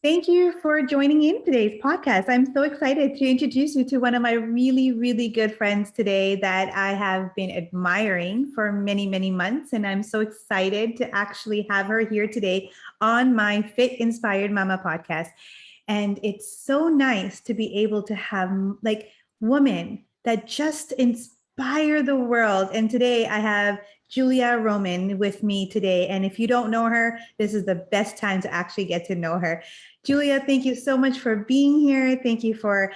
Thank you for joining in today's podcast. I'm so excited to introduce you to one of my really, really good friends today that I have been admiring for many, many months. And I'm so excited to actually have her here today on my Fit Inspired Mama podcast. And it's so nice to be able to have like women that just inspire the world. And today I have Julia Roman with me today. And if you don't know her, this is the best time to actually get to know her. Julia, thank you so much for being here. Thank you for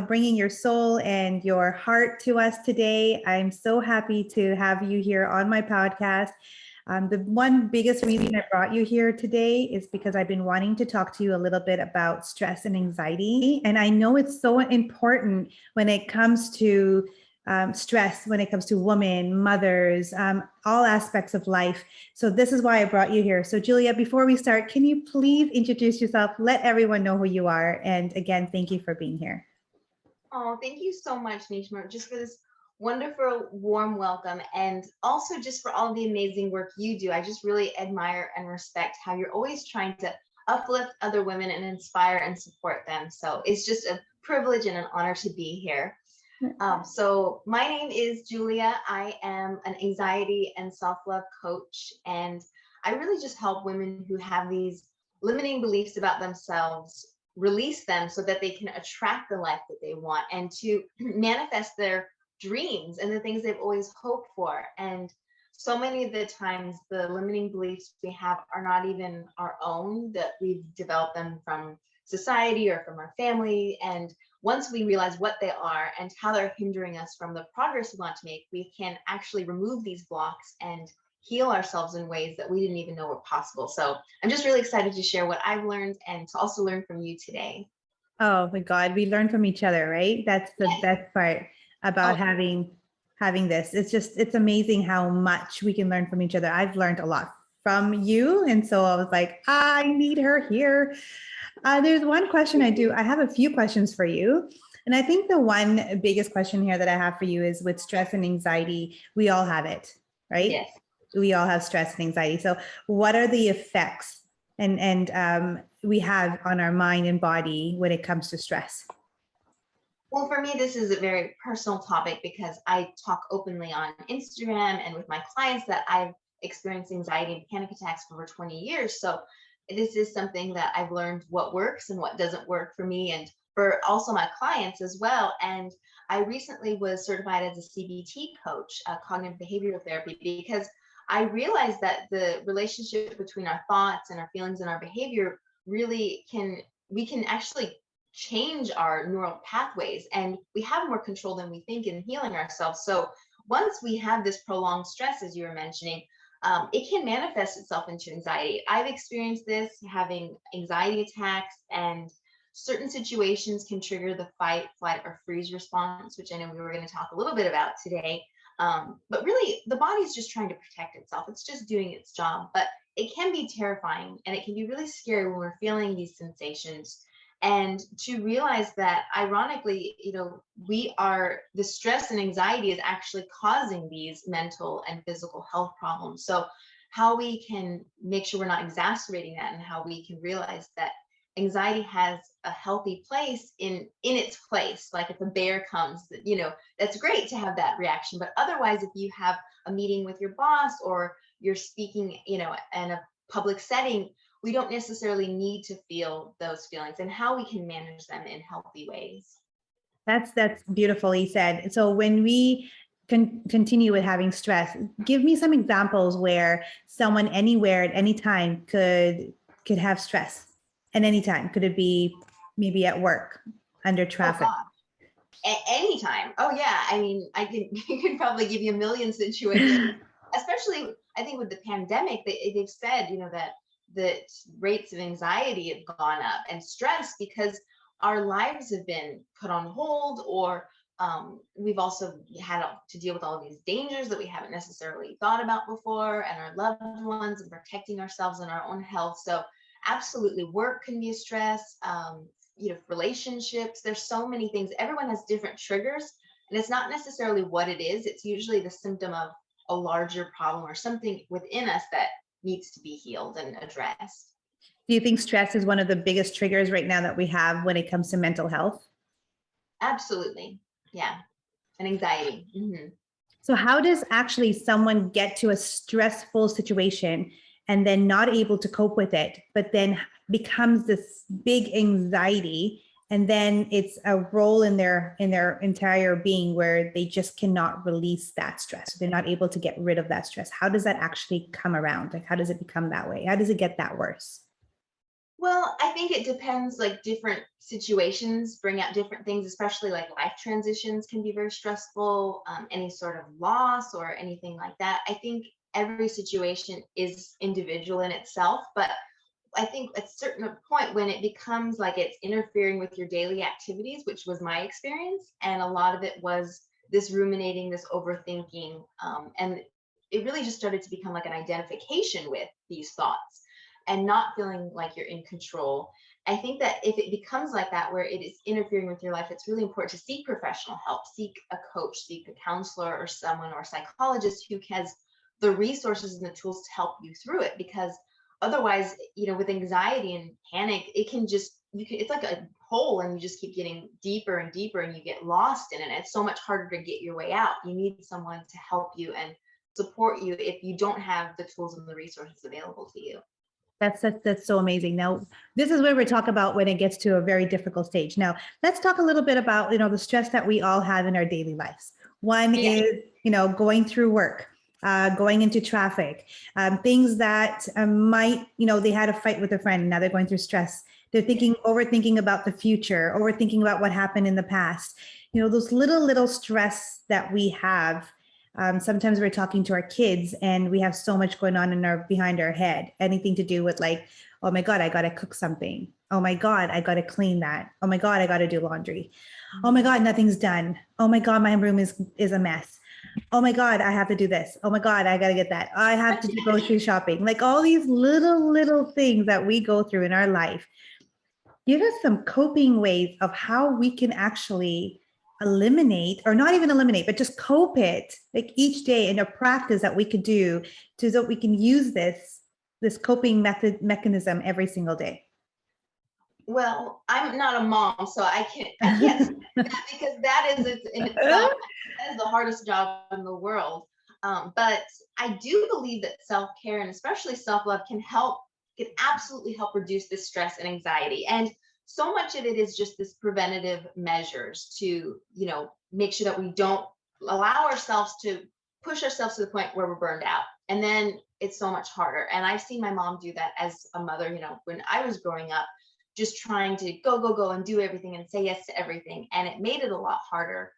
bringing your soul and your heart to us today. I'm so happy to have you here on my podcast. The one biggest reason I brought you here today is because I've been wanting to talk to you a little bit about stress and anxiety. And I know it's so important when it comes to stress, when it comes to women, mothers, all aspects of life. So this is why I brought you here. So Julia, before we start, can you please introduce yourself? Let everyone know who you are. And again, thank you for being here. Oh, thank you so much, Nishma, just for this wonderful, warm welcome. And also just for all the amazing work you do. I just really admire and respect how you're always trying to uplift other women and inspire and support them. So it's just a privilege and an honor to be here. So my name is Julia. I am an anxiety and self-love coach, and I really just help women who have these limiting beliefs about themselves release them so that they can attract the life that they want and to manifest their dreams and the things they've always hoped for. And so many of the times the limiting beliefs we have are not even our own, that we've developed them from society or from our family. And once we realize what they are and how they're hindering us from the progress we want to make, we can actually remove these blocks and heal ourselves in ways that we didn't even know were possible. So I'm just really excited to share what I've learned and to also learn from you today. Oh my God, we learn from each other, right? That's the Yes. best part about Oh, having this. It's amazing how much we can learn from each other. I've learned a lot from you. And so I was like, I need her here. There's one question I do. I have a few questions for you. And I think the one biggest question here that I have for you is with stress and anxiety, we all have it, right? yes. We all have stress and anxiety. So what are the effects and we have on our mind and body when it comes to stress? Well, for me, this is a very personal topic because I talk openly on Instagram and with my clients that I've experienced anxiety and panic attacks for over 20 years. So this is something that I've learned what works and what doesn't work for me and for also my clients as well. And I recently was certified as a CBT coach, cognitive behavioral therapy, because I realized that the relationship between our thoughts and our feelings and our behavior really we can actually change our neural pathways and we have more control than we think in healing ourselves. So once we have this prolonged stress, as you were mentioning, it can manifest itself into anxiety. I've experienced this having anxiety attacks, and certain situations can trigger the fight, flight, or freeze response, which I know we were going to talk a little bit about today. But really, the body's just trying to protect itself. It's just doing its job. But it can be terrifying and it can be really scary when we're feeling these sensations. And to realize that ironically, the stress and anxiety is actually causing these mental and physical health problems. So how we can make sure we're not exacerbating that, and how we can realize that anxiety has a healthy place in its place. Like if a bear comes, that's great to have that reaction. But otherwise, if you have a meeting with your boss or you're speaking, in a public setting, we don't necessarily need to feel those feelings, and how we can manage them in healthy ways. That's beautifully said. So when we continue with having stress, give me some examples where someone anywhere at any time could have stress at any time. Could it be maybe at work, under Oh traffic? God, anytime. Oh yeah, I mean, I could probably give you a million situations, especially I think with the pandemic, they've said, that the rates of anxiety have gone up and stress because our lives have been put on hold, or we've also had to deal with all of these dangers that we haven't necessarily thought about before, and our loved ones, and protecting ourselves and our own health. So absolutely, work can be a stress. Relationships, there's so many things. Everyone has different triggers, and it's not necessarily what it is. It's usually the symptom of a larger problem or something within us that needs to be healed and addressed. Do you think stress is one of the biggest triggers right now that we have when it comes to mental health? Absolutely. Yeah. And anxiety. So how does actually someone get to a stressful situation and then not able to cope with it, but then becomes this big anxiety, and then it's a role in their entire being where they just cannot release that stress. They're not able to get rid of that stress. How does that actually come around? Like, how does it become that way? How does it get that worse? Well, I think it depends, like different situations bring out different things, especially like life transitions can be very stressful, any sort of loss or anything like that. I think every situation is individual in itself, but I think at a certain point when it becomes like it's interfering with your daily activities, which was my experience, and a lot of it was this ruminating, this overthinking, and it really just started to become like an identification with these thoughts and not feeling like you're in control. I think that if it becomes like that, where it is interfering with your life, it's really important to seek professional help, seek a coach, seek a counselor or someone or a psychologist who has the resources and the tools to help you through it. Because otherwise, with anxiety and panic, it can just, it's like a hole and you just keep getting deeper and deeper and you get lost in it. It's so much harder to get your way out. You need someone to help you and support you if you don't have the tools and the resources available to you. That's so amazing. Now, this is where we talk about when it gets to a very difficult stage. Now, let's talk a little bit about the stress that we all have in our daily lives. One Yeah. is going through work, going into traffic, things that might they had a fight with a friend. Now they're going through stress. They're overthinking about the future, overthinking about what happened in the past. Those little stress that we have. Sometimes we're talking to our kids and we have so much going on in our behind our head, anything to do with like, oh my god, I gotta cook something, oh my god, I gotta clean that, oh my god, I gotta do laundry, oh my god, nothing's done, oh my god, my room is a mess, oh my god, I have to do this, oh my god, I gotta get that, I have to do grocery shopping. Like all these little things that we go through in our life. Give us some coping ways of how we can actually eliminate, or not even eliminate, but just cope it like each day, in a practice that we could do so that we can use this coping mechanism every single day. Well, I'm not a mom, so I can't say that, because that is in itself, that is the hardest job in the world. But I do believe that self-care and especially self-love can absolutely help reduce this stress and anxiety. And so much of it is just this preventative measures to, make sure that we don't allow ourselves to push ourselves to the point where we're burned out. And then it's so much harder. And I've seen my mom do that as a mother, when I was growing up, just trying to go and do everything and say yes to everything. And it made it a lot harder.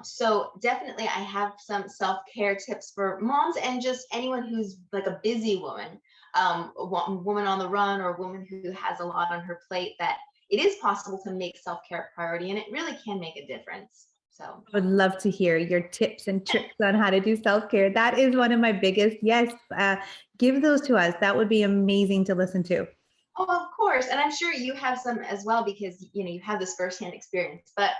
So definitely I have some self-care tips for moms and just anyone who's like a busy woman, a woman on the run, or a woman who has a lot on her plate, that it is possible to make self-care a priority and it really can make a difference. So I would love to hear your tips and tricks on how to do self-care. That is one of my biggest. Yes, give those to us. That would be amazing to listen to. oh, of course. And I'm sure you have some as well, because you have this firsthand experience. But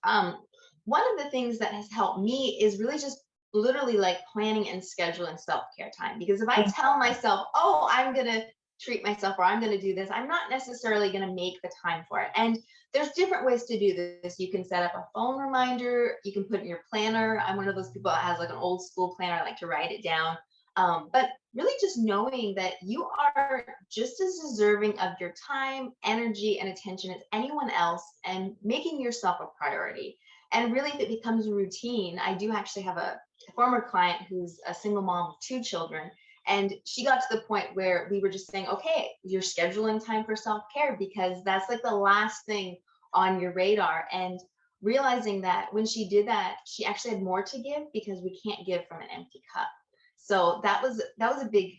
um, one of the things that has helped me is really just literally like planning and scheduling self-care time. Because if I tell myself, oh, I'm going to treat myself or I'm going to do this, I'm not necessarily going to make the time for it. And there's different ways to do this. You can set up a phone reminder, you can put it in your planner. I'm one of those people that has like an old school planner. I like to write it down. But really just knowing that you are just as deserving of your time, energy, and attention as anyone else, and making yourself a priority. And really, if it becomes a routine, I do actually have a former client who's a single mom of 2 children. And she got to the point where we were just saying, okay, you're scheduling time for self-care, because that's like the last thing on your radar. And realizing that when she did that, she actually had more to give, because we can't give from an empty cup. So that was a big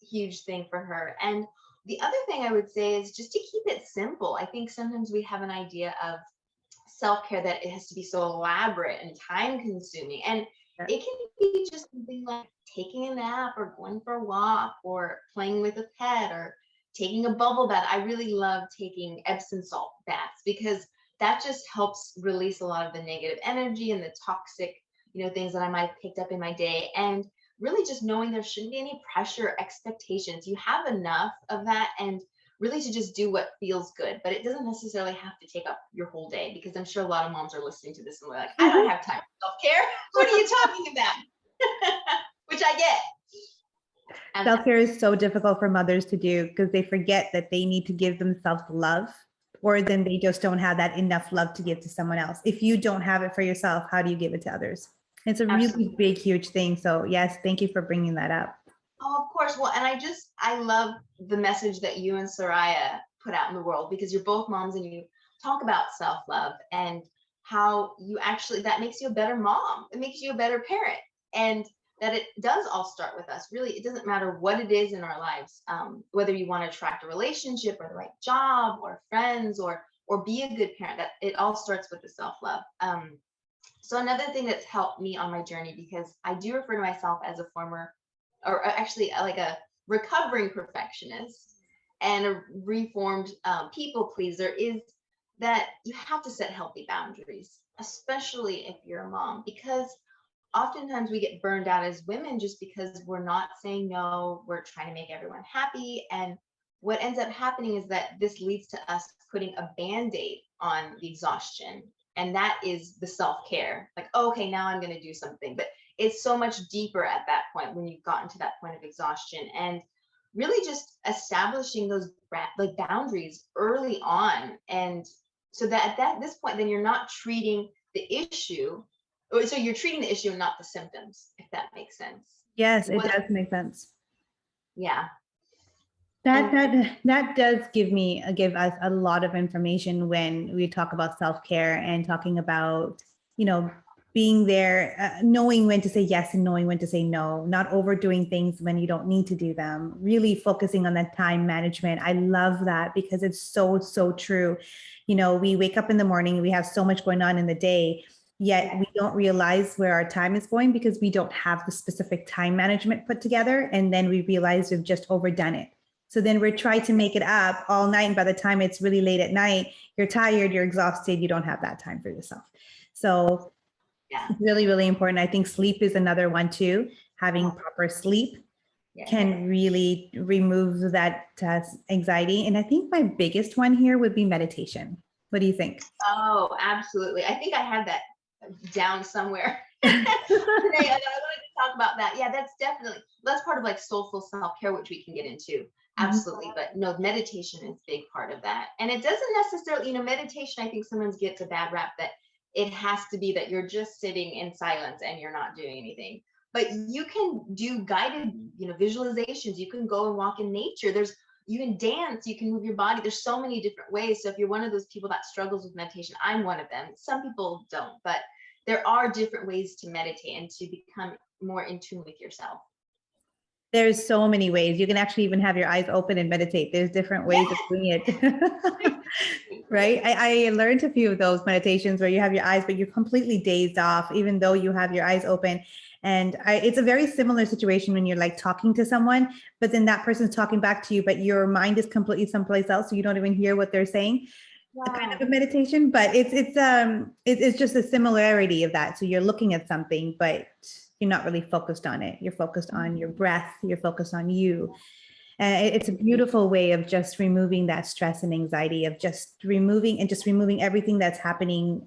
huge thing for her. And the other thing I would say is just to keep it simple. I think sometimes we have an idea of self-care that it has to be so elaborate and time consuming, and it can be just something like taking a nap or going for a walk or playing with a pet or taking a bubble bath. I really love taking Epsom salt baths, because that just helps release a lot of the negative energy and the toxic things that I might have picked up in my day. And really just knowing there shouldn't be any pressure, expectations. You have enough of that, and really to just do what feels good. But it doesn't necessarily have to take up your whole day, because I'm sure a lot of moms are listening to this and they're like, I don't have time for self-care. What are you talking about? Which I get. Self-care is so difficult for mothers to do because they forget that they need to give themselves love, or then they just don't have that enough love to give to someone else. If you don't have it for yourself, how do you give it to others? It's a really Absolutely. big, huge thing. So yes, thank you for bringing that up. Oh, of course. Well, and I love the message that you and Soraya put out in the world, because you're both moms and you talk about self-love and how you actually, that makes you a better mom. It makes you a better parent. And that it does all start with us. Really, it doesn't matter what it is in our lives, whether you want to attract a relationship or the right job or friends or be a good parent, that it all starts with the self-love. So another thing that's helped me on my journey, because I do refer to myself as a former, or actually like a recovering perfectionist and a reformed people pleaser, is that you have to set healthy boundaries, especially if you're a mom, because oftentimes we get burned out as women just because we're not saying no, we're trying to make everyone happy. And what ends up happening is that this leads to us putting a band-aid on the exhaustion. And that is the self-care. Like, oh, okay, now I'm going to do something. But it's so much deeper at that point, when you've gotten to that point of exhaustion. And really just establishing those like boundaries early on. And so that at this point, then you're not treating the issue, so you're treating the issue and not the symptoms, if that makes sense. Yes, it does make sense. Yeah. That does give us a lot of information when we talk about self-care and talking about, being there, knowing when to say yes and knowing when to say no, not overdoing things when you don't need to do them, really focusing on that time management. I love that because it's so, so true. We wake up in the morning, we have so much going on in the day, yet we don't realize where our time is going because we don't have the specific time management put together. And then we realize we've just overdone it. So then we're trying to make it up all night. And by the time it's really late at night, you're tired, you're exhausted, you don't have that time for yourself. So it's really, really important. I think sleep is another one too. Having proper sleep can really remove that anxiety. And I think my biggest one here would be meditation. What do you think? Oh, absolutely. I think I had that down somewhere today. And I wanted to talk about that. Yeah, that's part of like soulful self-care, which we can get into. Absolutely. But no, meditation is a big part of that. And it doesn't necessarily, meditation, I think sometimes gets a bad rap that it has to be that you're just sitting in silence and you're not doing anything. But you can do guided, visualizations. You can go and walk in nature. You can dance, you can move your body. There's so many different ways. So if you're one of those people that struggles with meditation, I'm one of them. Some people don't, but there are different ways to meditate and to become more in tune with yourself. There's so many ways. You can actually even have your eyes open and meditate. There's different ways of doing it. Right? I learned a few of those meditations where you have your eyes, but you're completely dazed off, even though you have your eyes open. And it's a very similar situation when you're like talking to someone, but then that person's talking back to you, but your mind is completely someplace else. So you don't even hear what they're saying. Wow. Kind of a meditation, but it's just a similarity of that. So you're looking at something, but you're not really focused on it. You're focused on your breath. You're focused on you. And it's a beautiful way of just removing that stress and anxiety, of just removing everything that's happening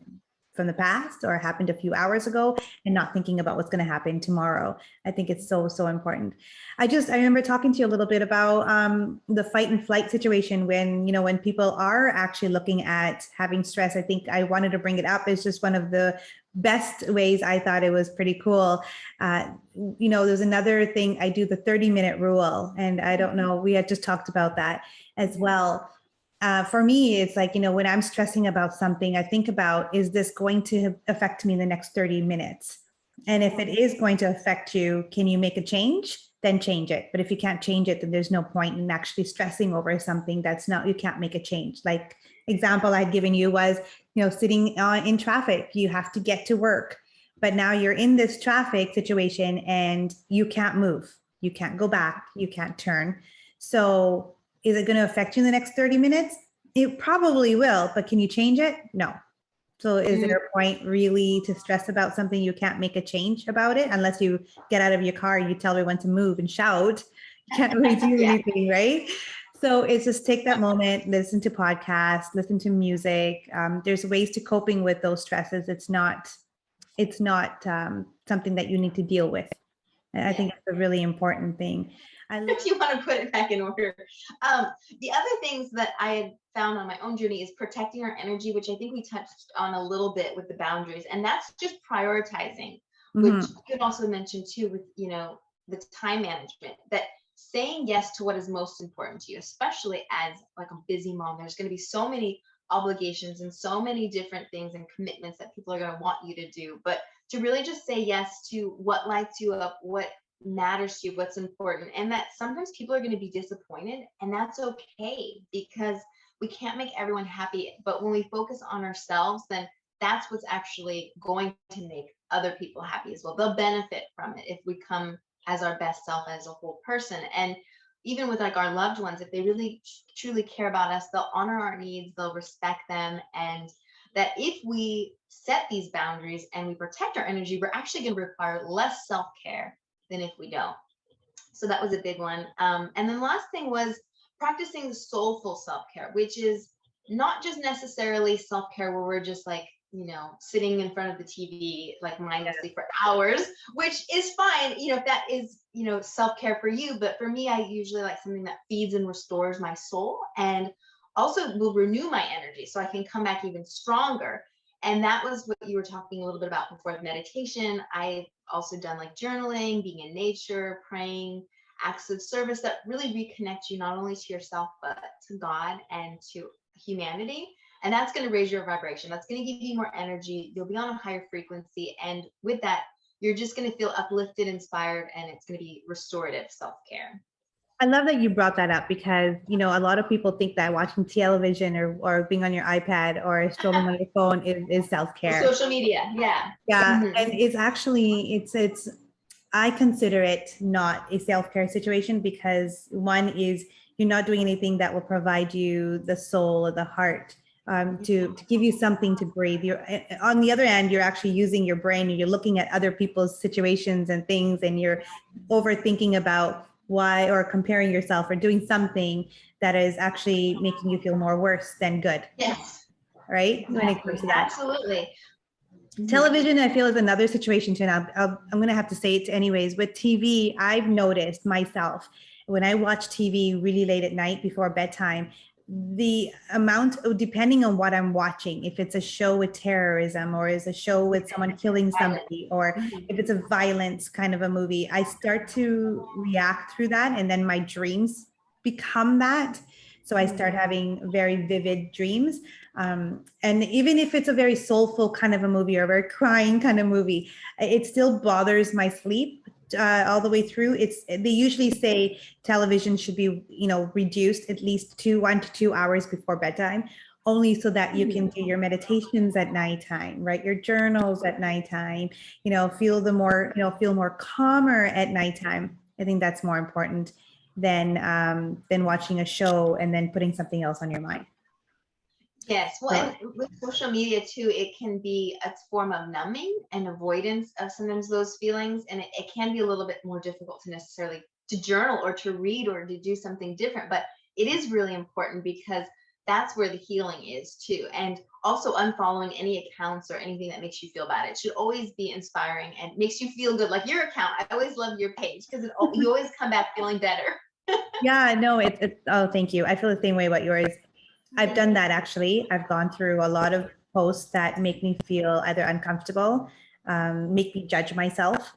from the past or happened a few hours ago and not thinking about what's going to happen tomorrow. I think it's so, so important. I remember talking to you a little bit about the fight and flight situation when people are actually looking at having stress. I think I wanted to bring it up. It's just one of the best ways. I thought it was pretty cool. There's another thing. I do the 30-minute rule. And I don't know, we had just talked about that as well. For me, it's like, when I'm stressing about something, I think about, is this going to affect me in the next 30 minutes? And if it is going to affect you, can you make a change? Then change it. But if you can't change it, then there's no point in actually stressing over something you can't make a change. Like example I'd given you was, sitting in traffic, you have to get to work, but now you're in this traffic situation and you can't move. You can't go back. You can't turn. So is it going to affect you in the next 30 minutes? It probably will, but can you change it? No. So is Mm. there a point really to stress about something you can't make a change about it unless you get out of your car and you tell everyone to move and shout? You can't really do Yeah. anything, right? So it's just take that moment, listen to podcasts, listen to music. There's ways to coping with those stresses. It's not something that you need to deal with. And I Yeah. think that's a really important thing. I love, If you want to put it back in order. The other things that I had found on my own journey is protecting our energy, which I think we touched on a little bit with the boundaries, and that's just prioritizing, which mhm. you could also mention too with, the time management, that saying yes to what is most important to you, especially as like a busy mom. There's going to be so many obligations and so many different things and commitments that people are going to want you to do, but to really just say yes to what lights you up, what matters to you, what's important, and that sometimes people are going to be disappointed, and that's okay because we can't make everyone happy. But when we focus on ourselves, then that's what's actually going to make other people happy as well. They'll benefit from it if we come as our best self as a whole person. And even with like our loved ones, if they really truly care about us, they'll honor our needs, they'll respect them, and that if we set these boundaries and we protect our energy, we're actually going to require less self-care than if we don't. So that was a big one. And then the last thing was practicing soulful self-care, which is not just necessarily self-care where we're just like, sitting in front of the TV like mindlessly for hours, which is fine, if that is, self-care for you. But for me, I usually like something that feeds and restores my soul and also will renew my energy so I can come back even stronger. And that was what you were talking a little bit about before, meditation. I've also done like journaling, being in nature, praying, acts of service that really reconnect you not only to yourself, but to God and to humanity. And that's going to raise your vibration. That's going to give you more energy. You'll be on a higher frequency. And with that, you're just going to feel uplifted, inspired, and it's going to be restorative self-care. I love that you brought that up because, a lot of people think that watching television or being on your iPad or scrolling on your phone is self-care. Social media. Yeah. Yeah. Mm-hmm. And it's actually, I consider it not a self-care situation because one is you're not doing anything that will provide you the soul or the heart to give you something to breathe. On the other hand, you're actually using your brain and you're looking at other people's situations and things and you're overthinking about why or comparing yourself or doing something that is actually making you feel more worse than good. Yes. Right? When it Exactly. comes to that. Absolutely. Television, I feel, is another situation too. And I'm going to have to say it anyways. With TV, I've noticed myself when I watch TV really late at night before bedtime, the amount, depending on what I'm watching, if it's a show with terrorism or is a show with someone killing somebody, or if it's a violence kind of a movie, I start to react through that. And then my dreams become that. So I start having very vivid dreams. And even if it's a very soulful kind of a movie or a very crying kind of movie, it still bothers my sleep all the way through. They usually say television should be, reduced at least 1 to 2 hours before bedtime, only so that you can do your meditations at nighttime, write your journals at nighttime, feel more calmer at nighttime. I think that's more important than watching a show and then putting something else on your mind. Yes. Well, and with social media too, it can be a form of numbing and avoidance of sometimes those feelings. And it can be a little bit more difficult to necessarily to journal or to read or to do something different. But it is really important because that's where the healing is too. And also unfollowing any accounts or anything that makes you feel bad. It should always be inspiring and makes you feel good. Like your account, I always love your page because you always come back feeling better. Yeah, no, oh, thank you. I feel the same way about yours. I've done that actually. I've gone through a lot of posts that make me feel either uncomfortable, make me judge myself.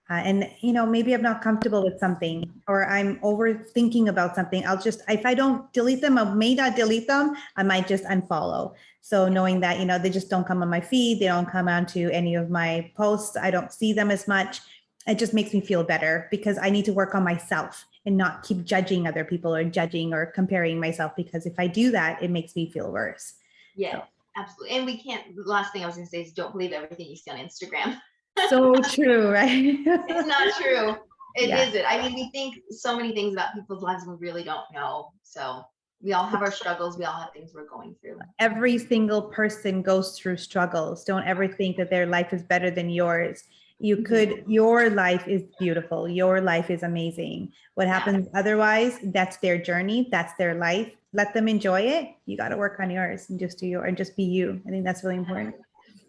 And, maybe I'm not comfortable with something or I'm overthinking about something. If I don't delete them, I may not delete them. I might just unfollow. So knowing that, they just don't come on my feed. They don't come onto any of my posts. I don't see them as much. It just makes me feel better because I need to work on myself and not keep judging other people or judging or comparing myself, because if I do that, it makes me feel worse. Yeah, So. absolutely. And we can't, the last thing I was going to say is don't believe everything you see on Instagram. So true, right? It's not true. It Yeah. isn't. I mean, we think so many things about people's lives we really don't know. So We all have our struggles. We all have things we're going through. Every single person goes through struggles. Don't ever think that their life is better than yours. Your life is beautiful. Your life is amazing. What happens otherwise, that's their journey. That's their life. Let them enjoy it. You got to work on yours and just do and just be you. I think that's really important.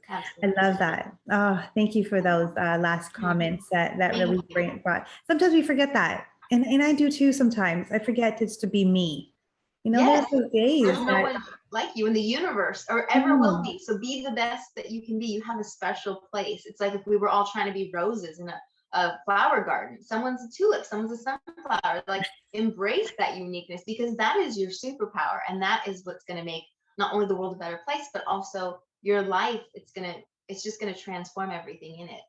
Absolutely. I love that. Oh, thank you for those last comments that really brought. Sometimes we forget that. And I do too sometimes. I forget just to be me. Yes. There's those days There's no one like you in the universe or ever will be. So be the best that you can be. You have a special place. It's like if we were all trying to be roses in a flower garden. Someone's a tulip, someone's a sunflower. Like embrace that uniqueness because that is your superpower. And that is what's going to make not only the world a better place, but also your life. It's just going to transform everything in it.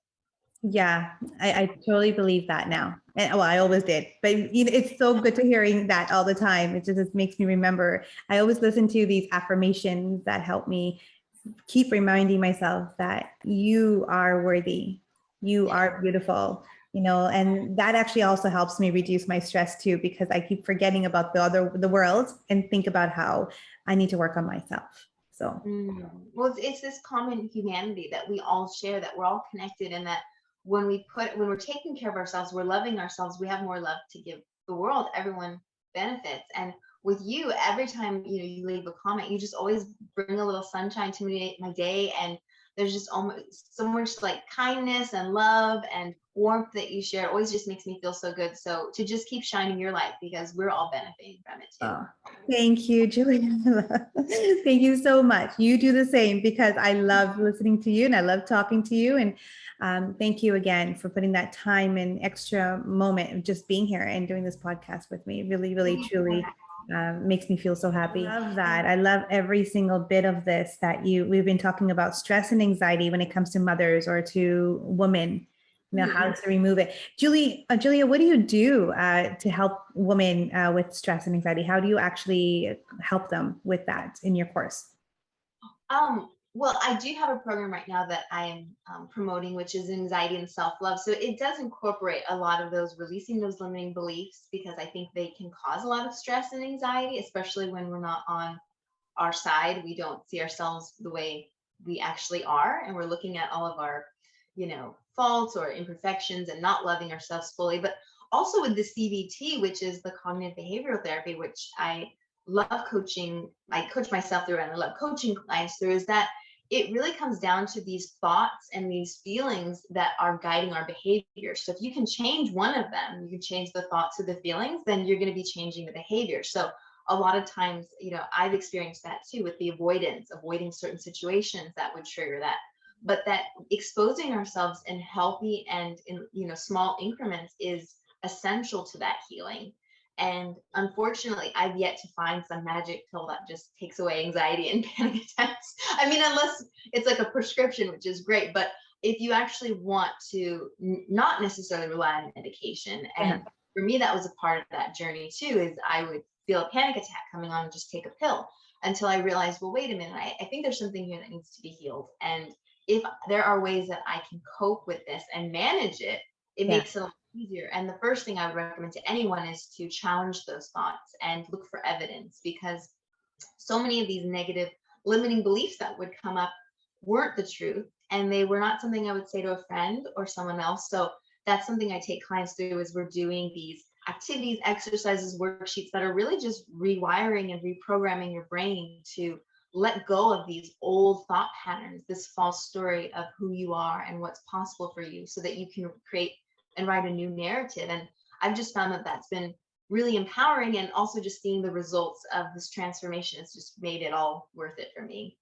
Yeah, I totally believe that now. And well, I always did, but it's so good to hearing that all the time. It makes me remember. I always listen to these affirmations that help me keep reminding myself that you are worthy, you are beautiful, and that actually also helps me reduce my stress too, because I keep forgetting about the world and think about how I need to work on myself. So, well, it's this common humanity that we all share, that we're all connected, and that when we're taking care of ourselves, we're loving ourselves, we have more love to give the world. Everyone benefits. And with you, every time you leave a comment, you just always bring a little sunshine to my day, and there's just almost so much like kindness and love and warmth that you share. It always just makes me feel so good. So to just keep shining your light, because we're all benefiting from it too. Oh, thank you, Julia. Thank you so much. You do the same, because I love listening to you and I love talking to you. And thank you again for putting that time and extra moment of just being here and doing this podcast with me. Really, really, truly makes me feel so happy. I love that. I love every single bit of this that we've been talking about stress and anxiety when it comes to mothers or to women. How to remove it. Julia, what do you do to help women with stress and anxiety? How do you actually help them with that in your course? Well, I do have a program right now that I am promoting, which is anxiety and self-love. So it does incorporate a lot of those, releasing those limiting beliefs, because I think they can cause a lot of stress and anxiety, especially when we're not on our side. We don't see ourselves the way we actually are, and we're looking at all of our faults or imperfections and not loving ourselves fully. But also with the CBT, which is the cognitive behavioral therapy, which I love coaching, I coach myself through and I love coaching clients through, is that it really comes down to these thoughts and these feelings that are guiding our behavior. So if you can change one of them, you can change the thoughts or the feelings, then you're going to be changing the behavior. So a lot of times, I've experienced that too, with the avoiding certain situations that would trigger that. But that exposing ourselves in healthy and in small increments is essential to that healing. And unfortunately, I've yet to find some magic pill that just takes away anxiety and panic attacks. I mean, unless it's like a prescription, which is great. But if you actually want to not necessarily rely on medication, and for me, that was a part of that journey too, is I would feel a panic attack coming on and just take a pill, until I realized, well, wait a minute, I think there's something here that needs to be healed. And if there are ways that I can cope with this and manage it, it makes it a lot easier. And the first thing I would recommend to anyone is to challenge those thoughts and look for evidence, because so many of these negative limiting beliefs that would come up weren't the truth, and they were not something I would say to a friend or someone else. So that's something I take clients through, is we're doing these activities, exercises, worksheets that are really just rewiring and reprogramming your brain to let go of these old thought patterns, this false story of who you are and what's possible for you, so that you can create and write a new narrative. And I've just found that that's been really empowering, and also just seeing the results of this transformation has just made it all worth it for me.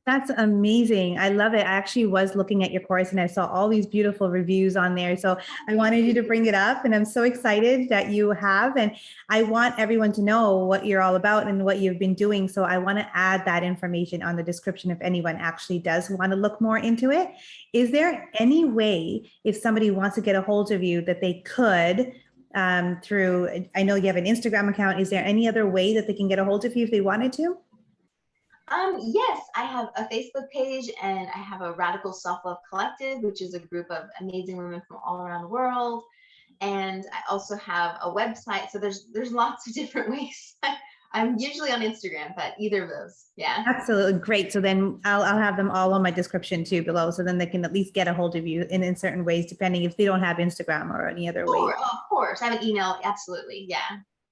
That's amazing. I love it. I actually was looking at your course and I saw all these beautiful reviews on there. So I wanted you to bring it up, and I'm so excited that you have. And I want everyone to know what you're all about and what you've been doing. So I want to add that information on the description if anyone actually does want to look more into it. Is there any way, if somebody wants to get a hold of you, that they could through, I know you have an Instagram account. Is there any other way that they can get a hold of you if they wanted to? Yes, I have a Facebook page, and I have a Radical Self-Love Collective, which is a group of amazing women from all around the world. And I also have a website. So there's lots of different ways I'm usually on Instagram, but either of those. Yeah. Absolutely great. So then I'll have them all on my description too below. So then they can at least get a hold of you in certain ways, depending if they don't have Instagram or any other ways. Sure, of course. I have an email. Absolutely. Yeah.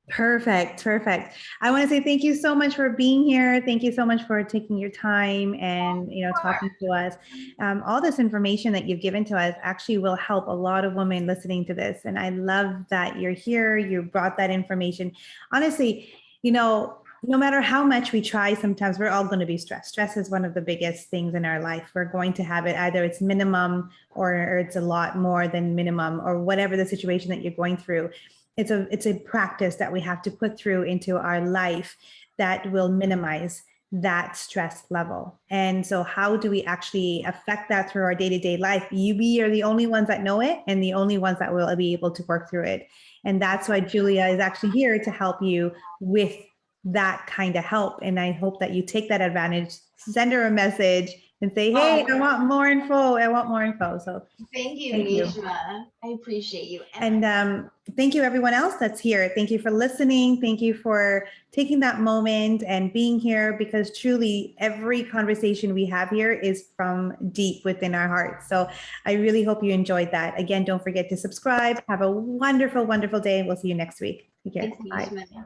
Perfect. Perfect. I want to say thank you so much for being here. Thank you so much for taking your time and, talking to us. All this information that you've given to us actually will help a lot of women listening to this. And I love that you're here. You brought that information. Honestly, no matter how much we try, sometimes we're all going to be stressed. Stress is one of the biggest things in our life. We're going to have it, either it's minimum or it's a lot more than minimum, or whatever the situation that you're going through. It's a practice that we have to put through into our life that will minimize that stress level. And so how do we actually affect that through our day-to-day life? We are the only ones that know it and the only ones that will be able to work through it. And that's why Julia is actually here to help you with that kind of help. And I hope that you take that advantage, send her a message and say, hey, I want more info. I want more info. So thank you, thank you. Nishma. I appreciate you. And thank you everyone else that's here. Thank you for listening. Thank you for taking that moment and being here, because truly every conversation we have here is from deep within our hearts. So I really hope you enjoyed that. Again, don't forget to subscribe. Have a wonderful, wonderful day. We'll see you next week. Take care. Thanks, Bye. Nishma.